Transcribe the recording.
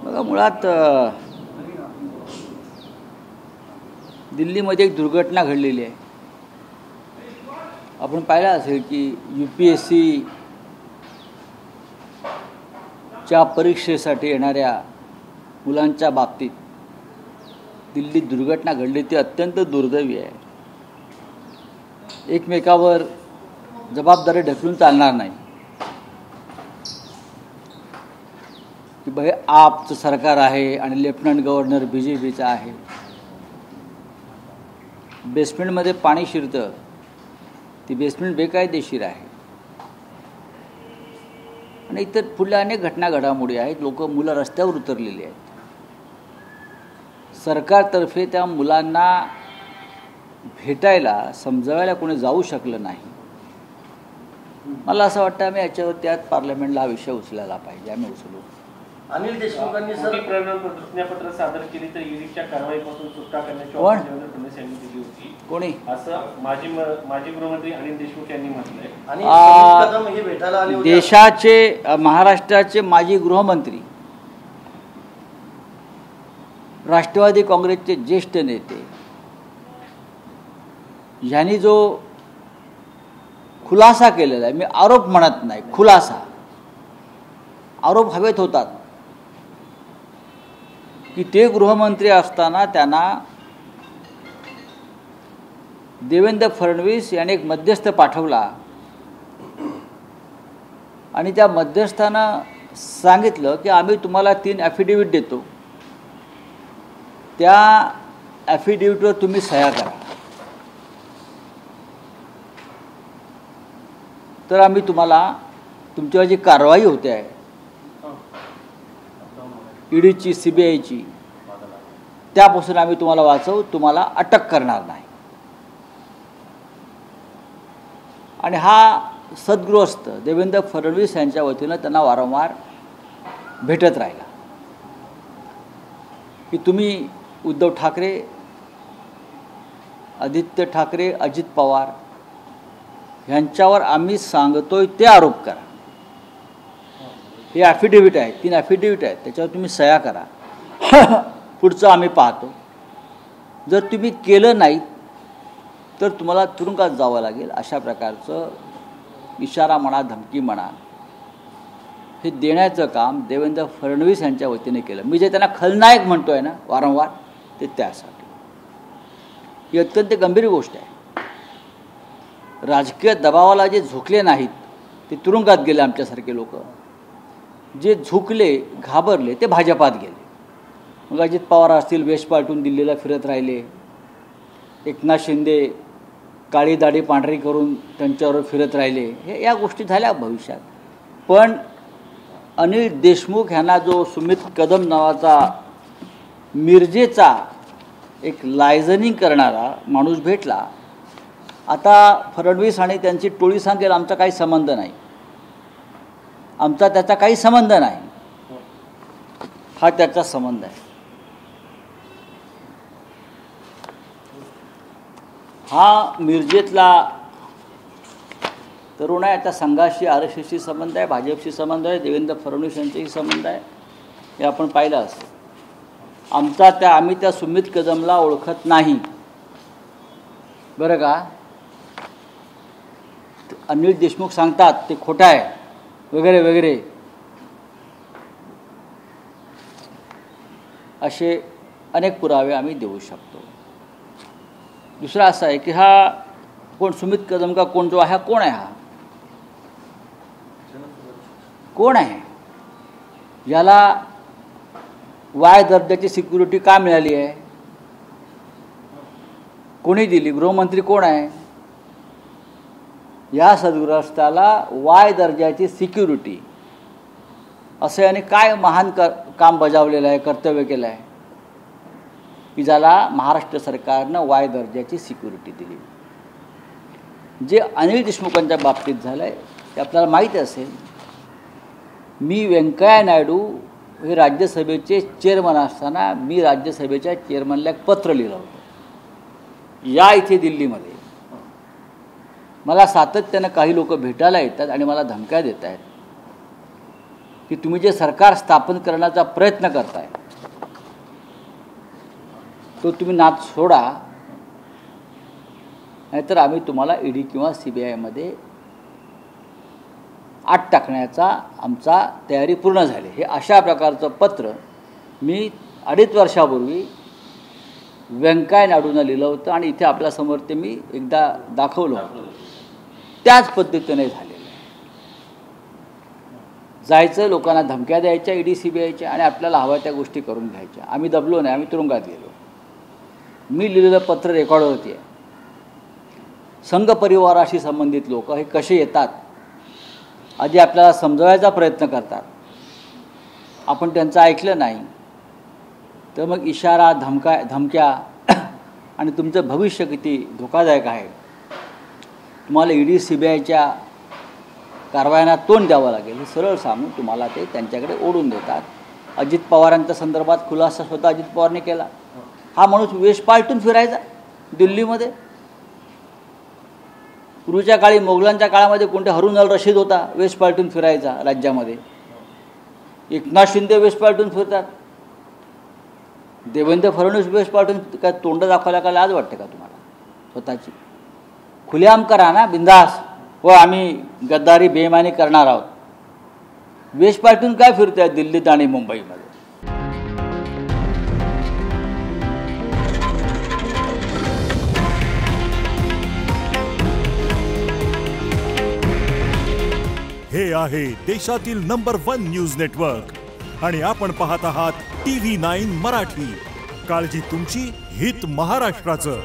बघा, मुळात दिल्लीमध्ये एक दुर्घटना घडलेली आहे. आपण पाहिलं असेल की UPSC च्या परीक्षेसाठी येणाऱ्या मुलांच्या बाबतीत दिल्लीत दुर्घटना घडली ती अत्यंत दुर्दैवी आहे. एकमेकावर जबाबदारी ढकलून चालणार नाही की बघा, आपचं सरकार आहे आणि लेफ्टनंट गव्हर्नर BJPचा आहे. बेसमेंटमध्ये पाणी शिरतं, ती बेसमेंट बेकायदेशीर आहे. आणि इतर पुढल्या अनेक घडामोडी आहेत. मुलं रस्त्यावर उतरलेली आहेत. सरकारतर्फे त्या मुलांना भेटायला समजावायला कोणी जाऊ शकलं नाही. मला असं वाटतं आम्ही याच्यावरती आज पार्लमेंटला हा विषय उचलायला पाहिजे. आम्ही उचलू. अनिल देशमुखांनी प्रतिज्ञापत्र सादर केली तर ईडीच्या कारवाईपासून सुटका करण्याची फडणवीस यांनी दिली होती. कोणी असं माजी गृहमंत्री अनिल देशमुख यांनी म्हटलंय. आणि देशाचे महाराष्ट्राचे माजी गृहमंत्री, राष्ट्रवादी काँग्रेसचे ज्येष्ठ नेते यांनी जो खुलासा केलेला आहे, मी आरोप म्हणत नाही, खुलासा, आरोप हवेत होतात की ते गृहमंत्री असताना त्यांना देवेंद्र फडणवीस यांनी एक मध्यस्थ पाठवला आणि त्या मध्यस्थानं सांगितलं की आम्ही तुम्हाला 3 ॲफिडेव्हिट देतो, त्या ॲफिडेव्हिटवर तुम्ही सह्या करा, तर आम्ही तुम्हाला तुमच्यावर जी कारवाई होते आहे ईडीची, CBIची, त्यापासून आम्ही तुम्हाला वाचवू, तुम्हाला अटक करणार नाही. आणि हा सद्गृहस्थ देवेंद्र फडणवीस यांच्या वतीनं त्यांना वारंवार भेटत राहिला की तुम्ही उद्धव ठाकरे, आदित्य ठाकरे, अजित पवार यांच्यावर आम्ही सांगतोय ते आरोप करा. हे ॲफिडेव्हिट आहे, 3 ॲफिडेव्हिट आहेत, त्याच्यावर तुम्ही सह्या करा, पुढचं आम्ही पाहतो. जर तुम्ही केलं नाही तर तुम्हाला तुरुंगात जावं लागेल, अशा प्रकारचं इशारा म्हणा, धमकी म्हणा, हे देण्याचं काम देवेंद्र फडणवीस यांच्या वतीने केलं. मी जे त्यांना खलनायक म्हणतोय ना वारंवार, ते त्यासाठी. ही अत्यंत गंभीर गोष्ट आहे. राजकीय दबावाला जे झुकले नाहीत ते तुरुंगात गेले. आमच्यासारखे लोक जे झुकले, घाबरले, ते भाजपात गेले. मग अजित पवार असतील, वेश पालटून दिल्लीला फिरत राहिले. एकनाथ शिंदे काळी दाढी पांढरी करून त्यांच्यावर फिरत राहिले. हे या गोष्टी झाल्या भविष्यात. पण अनिल देशमुख ह्यांना जो सुमित कदम नावाचा मिरजेचा एक लायझनिंग करणारा माणूस भेटला. आता फडणवीस आणि त्यांची टोळी सांगेल आमचा काही संबंध नाही, आमचा त्याचा काही संबंध नाही. हा त्याचा संबंध आहे. हा मिरजेतला तरुण आहे. त्या संघाशी, RSSशी संबंध आहे, भाजपशी संबंध आहे, देवेंद्र फडणवीस यांच्याशी संबंध आहे. हे आपण पाहिलं असेल. आम्ही त्या सुमित कदमला ओळखत नाही बरं का. अनिल देशमुख सांगतात ते खोटं आहे वगैरे वगैरे, असे अनेक पुरावे आम्ही देऊ शकतो. दुसरा असा आहे की हा कोण सुमित कदम का कोण जो आहे, कोण आहे, हा कोण आहे, याला Y दर्जाची सिक्युरिटी का मिळाली आहे, कोणी दिली, गृहमंत्री कोण आहे. या सद्गृहस्थाला Y दर्जाची सिक्युरिटी असे आणि काय महान काम बजावलेलं आहे, कर्तव्य केलं आहे की ज्याला महाराष्ट्र सरकारनं Y दर्जाची सिक्युरिटी दिली. जे अनिल देशमुखांच्या बाबतीत झालं आहे ते आपल्याला माहीत असेल. मी व्यंकय्या नायडू हे राज्यसभेचे चेअरमन असताना मी राज्यसभेच्या चेअरमनला एक पत्र लिहिलं होतं. या इथे दिल्लीमध्ये मला सातत्यानं काही लोक भेटायला येतात आणि मला धमक्या देत आहेत की तुम्ही जे सरकार स्थापन करण्याचा प्रयत्न करताय तो तुम्ही नाद सोडा, नाहीतर आम्ही तुम्हाला ईडी किंवा CBIमध्ये आत टाकण्याचा आमचा तयारी पूर्ण झाली. हे अशा प्रकारचं पत्र मी 2.5 वर्षापूर्वी व्यंकय्या नायडूंना लिहिलं होतं आणि इथे आपल्यासमोर ते मी एकदा दाखवलं होतं. त्याच पद्धतीने झालेलं आहे. जायचं, लोकांना धमक्या द्यायच्या ईडी CBIच्या आणि आपल्याला हव्या त्या गोष्टी करून घ्यायच्या. आम्ही दबलो नाही, आम्ही तुरुंगात गेलो. मी लिहिलेलं पत्र रेकॉर्डवरती आहे. संघ परिवाराशी संबंधित लोक हे कसे येतात आधी आपल्याला समजवायचा प्रयत्न करतात. आपण त्यांचं ऐकलं नाही तर मग इशारा, धमक्या आणि तुमचं भविष्य किती धोकादायक आहे. तुम्हाला ईडी CBIच्या कारवायांना तोंड द्यावं लागेल हे सरळ सांगून तुम्हाला ते त्यांच्याकडे ओढून देतात. अजित पवारांच्या संदर्भात खुलासा स्वतः अजित पवारने केला. हा माणूस वेश पालटून फिरायचा दिल्लीमध्ये. पूर्वीच्या काळी मोगलांच्या काळामध्ये कोणते हारून अल रशीद होता, वेश पालटून फिरायचा राज्यामध्ये. एकनाथ शिंदे वेश पालटून फिरतात. देवेंद्र फडणवीस वेश पालटून काय तोंड दाखवायला काय लाज वाटते का तुम्हाला स्वतःची? खुलेआम करा ना, बिंदास. हो आम्ही गद्दारी बेईमानी करणार आहोत. वेश पालटून काय फिरताय दिल्लीत आणि मुंबईमध्ये? हे आहे देशातील नंबर 1 न्यूज नेटवर्क आणि आपण पाहत आहात TV9 मराठी. काळजी तुमची, हित महाराष्ट्राचं.